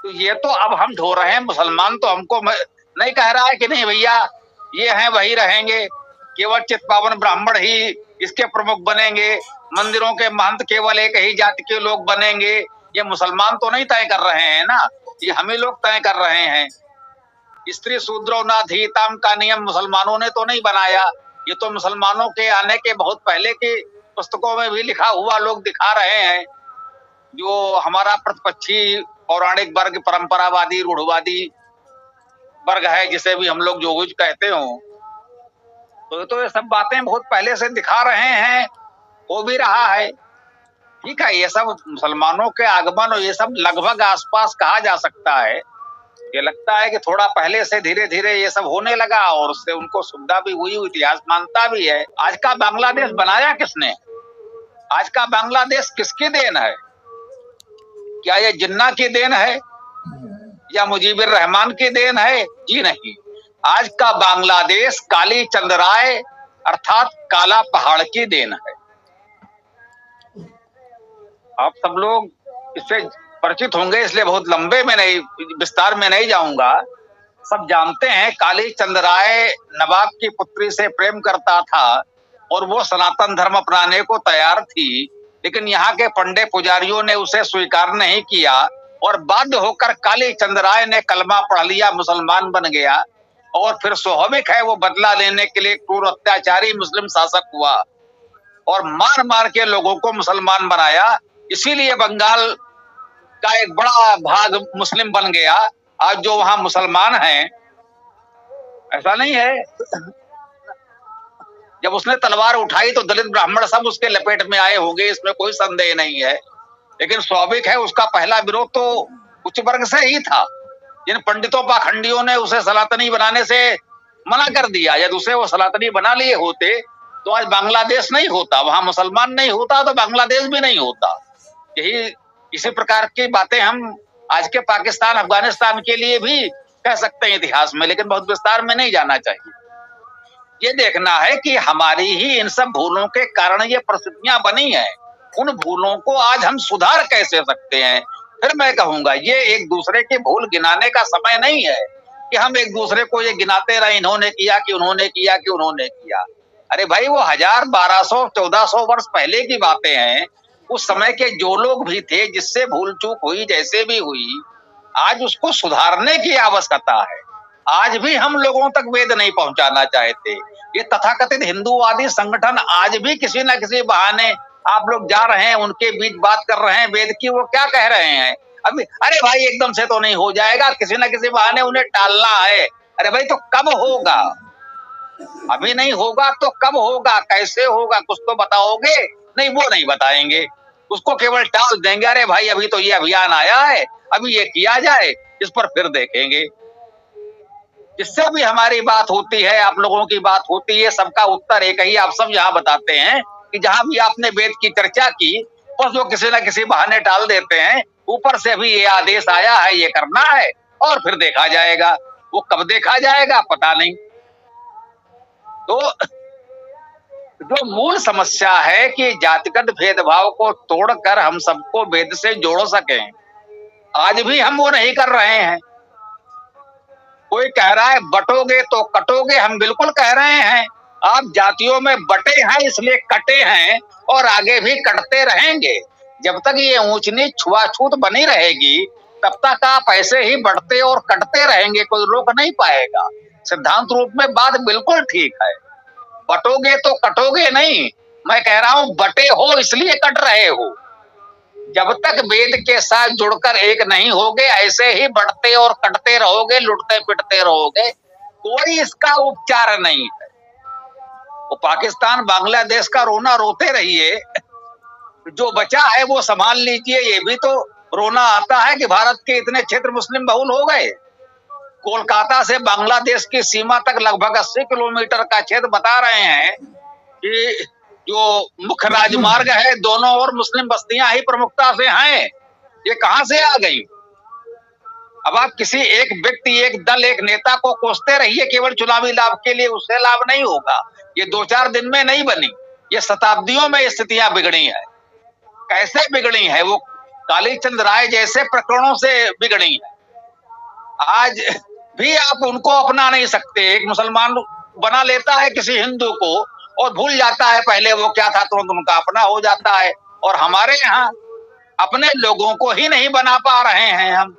तो ये तो अब हम ढो रहे हैं। मुसलमान तो हमको नहीं कह रहा है कि नहीं भैया ये हैं वही रहेंगे, केवल चित्पावन ब्राह्मण ही इसके प्रमुख बनेंगे, मंदिरों के महंत केवल एक ही जाति के लोग बनेंगे। ये मुसलमान तो नहीं तय कर रहे हैं ना, ये हम ही लोग तय कर रहे हैं। स्त्री शूद्रो नाधीताम का नियम मुसलमानों ने तो नहीं बनाया, ये तो मुसलमानों के आने के बहुत पहले की पुस्तकों में भी लिखा हुआ लोग दिखा रहे हैं। जो हमारा प्रतिपक्षी पौराणिक वर्ग, परंपरावादी, रूढ़वादी वर्ग है, जिसे भी हम लोग जो कुछ कहते हो, तो ये सब बातें बहुत पहले से दिखा रहे हैं, हो भी रहा है। ठीक है, ये सब मुसलमानों के आगमन और ये सब लगभग आसपास कहा जा सकता है। ये लगता है कि थोड़ा पहले से धीरे धीरे ये सब होने लगा और उससे उनको सुविधा भी हुई, इतिहास मानता भी है। आज का बांग्लादेश बनाया किसने? आज का बांग्लादेश किसकी देन है? क्या ये जिन्ना की देन है या मुजीबुर रहमान की देन है? जी नहीं। आज का बांग्लादेश काली चंद राय अर्थात काला पहाड़ की देन है। आप सब लोग इससे परिचित होंगे, इसलिए बहुत लंबे में नहीं, विस्तार में नहीं जाऊंगा। सब जानते हैं काली चंद राय नवाब की पुत्री से प्रेम करता था और वो सनातन धर्म अपनाने को तैयार थी, लेकिन यहाँ के पंडे पुजारियों ने उसे स्वीकार नहीं किया और बाध्य होकर काली चंद राय ने कलमा पढ़ लिया, मुसलमान बन गया। और फिर स्वाभाविक है वो बदला लेने के लिए क्रूर अत्याचारी मुस्लिम शासक हुआ और मार मार के लोगों को मुसलमान बनाया। इसीलिए बंगाल का एक बड़ा भाग मुस्लिम बन गया। आज जो वहां मुसलमान हैं, ऐसा नहीं है। जब उसने तलवार उठाई तो दलित ब्राह्मण सब उसके लपेट में आए होंगे, इसमें कोई संदेह नहीं है। लेकिन स्वाभाविक है उसका पहला विरोध तो उच्च वर्ग से ही था, जिन पंडितों पाखंडियों ने उसे सनातनी बनाने से मना कर दिया। यदि उसे वो सनातनी बना लिए होते तो आज बांग्लादेश नहीं होता, वहां मुसलमान नहीं होता तो बांग्लादेश भी नहीं होता। यही इसी प्रकार की बातें हम आज के पाकिस्तान, अफगानिस्तान के लिए भी कह सकते हैं इतिहास में, लेकिन बहुत विस्तार में नहीं जाना चाहिए। ये देखना है कि हमारी ही इन सब भूलों के कारण ये परिस्थितियां बनी हैं। उन भूलों को आज हम सुधार कैसे सकते हैं? फिर मैं कहूंगा ये एक दूसरे की भूल गिनाने का समय नहीं है कि हम एक दूसरे को ये गिनाते रहे, इन्होंने किया कि उन्होंने किया कि उन्होंने किया। अरे भाई वो 1000, 1200, 1400 वर्ष पहले की बातें हैं। उस समय के जो लोग भी थे, जिससे भूल चूक हुई, जैसे भी हुई, आज उसको सुधारने की आवश्यकता है। आज भी हम लोगों तक वेद नहीं पहुंचाना चाहते। ये तथाकथित हिंदूवादी संगठन आज भी किसी न किसी बहाने आप लोग जा रहे हैं, उनके बीच बात कर रहे हैं वेद की। वो क्या कह रहे हैं अभी? अरे भाई एकदम से तो नहीं हो जाएगा, किसी न किसी बहाने उन्हें टालना है। अरे भाई तो कब होगा? अभी नहीं होगा तो कब होगा, कैसे होगा, कुछ तो बताओगे? नहीं, वो नहीं बताएंगे, उसको केवल टाल देंगे। अरे भाई अभी तो ये अभियान आया है, अभी ये किया जाए, इस पर फिर देखेंगे। जिससे भी हमारी बात होती है, आप लोगों की बात होती है, सबका उत्तर एक ही आप सब यहाँ बताते हैं कि जहां भी आपने वेद की चर्चा की, बस वो किसी न किसी बहाने टाल देते हैं। ऊपर से भी ये आदेश आया है, ये करना है, और फिर देखा जाएगा। वो कब देखा जाएगा पता नहीं। तो जो मूल समस्या है कि जातिगत भेदभाव को तोड़कर हम सबको वेद से जोड़ सकें, आज भी हम वो नहीं कर रहे हैं। कोई कह रहा है बटोगे तो कटोगे, हम बिल्कुल कह रहे हैं आप जातियों में बटे हैं इसलिए कटे हैं और आगे भी कटते रहेंगे। जब तक ये ऊंच नीच छुआछूत बनी रहेगी तब तक आप ऐसे ही बढ़ते और कटते रहेंगे, कोई रोक नहीं पाएगा। सिद्धांत रूप में बात बिल्कुल ठीक है, बटोगे तो कटोगे नहीं। मैं कह रहा हूं बटे हो इसलिए कट रहे हो। जब तक वेद के साथ जुड़कर एक नहीं होगे, ऐसे ही बढ़ते और कटते रहोगे, लुटते पिटते रहोगे, कोई इसका उपचार नहीं है। वो पाकिस्तान बांग्लादेश का रोना रोते रहिए, जो बचा है वो संभाल लीजिए। ये भी तो रोना आता है कि भारत के इतने क्षेत्र मुस्लिम बहुल हो गए। कोलकाता से बांग्लादेश की सीमा तक लगभग 80 किलोमीटर का क्षेत्र बता रहे हैं कि जो मुख्य राजमार्ग है दोनों ओर मुस्लिम बस्तियां ही प्रमुखता से हैं। ये कहां से आ गई? अब आप किसी एक व्यक्ति, एक दल, एक नेता को कोसते रहिए केवल चुनावी लाभ के लिए, उससे लाभ नहीं होगा। ये 2-4 दिन में नहीं बनी, ये शताब्दियों में स्थितियां बिगड़ी हैं। कैसे बिगड़ी है? वो कालीचंद राय जैसे प्रकरणों से बिगड़ी। आज भी आप उनको अपना नहीं सकते। एक मुसलमान बना लेता है किसी हिंदू को और भूल जाता है पहले वो क्या था, तुरंत उनका अपना हो जाता है। और हमारे यहाँ अपने लोगों को ही नहीं बना पा रहे हैं हम।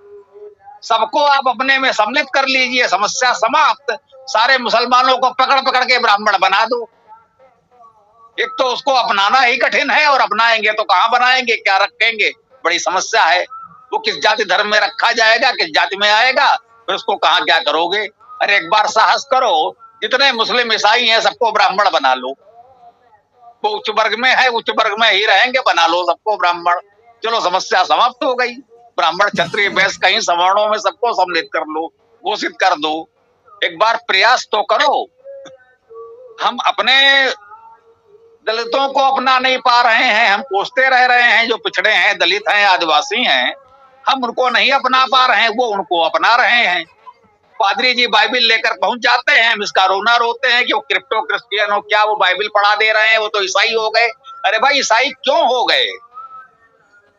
सबको आप अपने में सम्मिलित कर लीजिए, समस्या समाप्त। सारे मुसलमानों को पकड़ पकड़ के ब्राह्मण बना दो। एक तो उसको अपनाना ही कठिन है, और अपनाएंगे तो कहाँ बनाएंगे, क्या रखेंगे, बड़ी समस्या है। वो किस जाति धर्म में रखा जाएगा, किस जाति में आएगा, फिर उसको कहाँ क्या करोगे। अरे एक बार साहस करो, जितने मुस्लिम ईसाई हैं सबको ब्राह्मण बना लो। वो उच्च वर्ग में है, उच्च वर्ग में ही रहेंगे, बना लो सबको ब्राह्मण। चलो समस्या समाप्त हो गई। ब्राह्मण क्षत्रिय वैश्य कहीं सवर्णों में सबको सम्मिलित कर लो, घोषित कर दो। एक बार प्रयास तो करो। हम अपने दलितों को अपना नहीं पा रहे हैं, हम कोसते रह रहे हैं। जो पिछड़े हैं, दलित हैं, आदिवासी हैं, हम उनको नहीं अपना पा रहे हैं, वो उनको अपना रहे हैं। पादरी जी बाइबिल लेकर पहुंच जाते हैं, हम इसका रोना रोते हैं कि वो क्रिप्टो क्रिश्चियन हो क्या, वो बाइबिल पढ़ा दे रहे हैं, वो तो ईसाई हो गए। अरे भाई ईसाई क्यों हो गए?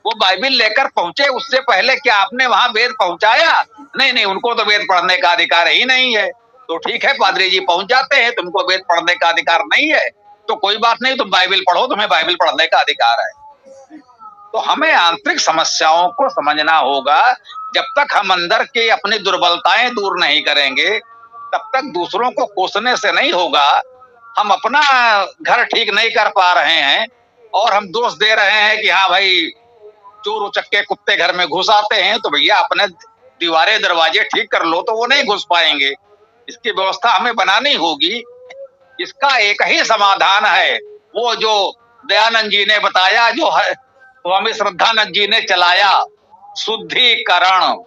वो बाइबिल लेकर पहुंचे, उससे पहले क्या आपने वहां वेद पहुंचाया? नहीं नहीं, उनको तो वेद पढ़ने का अधिकार ही नहीं है। तो ठीक है, पादरी जी पहुंच जाते हैं, तुमको वेद पढ़ने का अधिकार नहीं है तो कोई बात नहीं, तुम बाइबिल पढ़ो, तुम्हें बाइबिल पढ़ने का अधिकार है। तो हमें आंतरिक समस्याओं को समझना होगा। जब तक हम अंदर की अपनी दुर्बलताएं दूर नहीं करेंगे, तब तक दूसरों को कोसने से नहीं होगा। हम अपना घर ठीक नहीं कर पा रहे हैं और हम दोष दे रहे हैं कि हाँ भाई चोर उचक्के कुत्ते घर में घुस आते हैं, तो भैया अपने दीवारें दरवाजे ठीक कर लो, तो वो नहीं घुस पाएंगे। इसकी व्यवस्था हमें बनानी होगी। इसका एक ही समाधान है, वो जो दयानंद जी ने बताया, जो स्वामी श्रद्धानंद जी ने चलाया, शुद्धिकरण।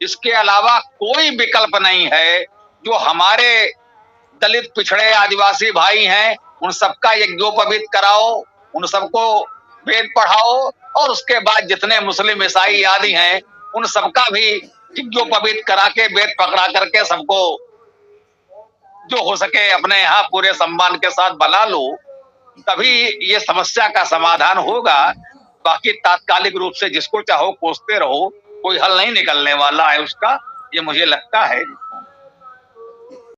इसके अलावा कोई विकल्प नहीं है। जो हमारे दलित पिछड़े आदिवासी भाई हैं, उन सबका यज्ञोपवीत कराओ, उन सबको वेद पढ़ाओ, और उसके बाद जितने मुस्लिम ईसाई आदि हैं उन सबका भी यज्ञोपवीत करा के वेद पकड़ा करके सबको जो हो सके अपने यहाँ पूरे सम्मान के साथ बना लो, तभी ये समस्या का समाधान होगा। बाकी तात्कालिक रूप से जिसको चाहो कोसते रहो, कोई हल नहीं निकलने वाला है उसका, ये मुझे लगता है।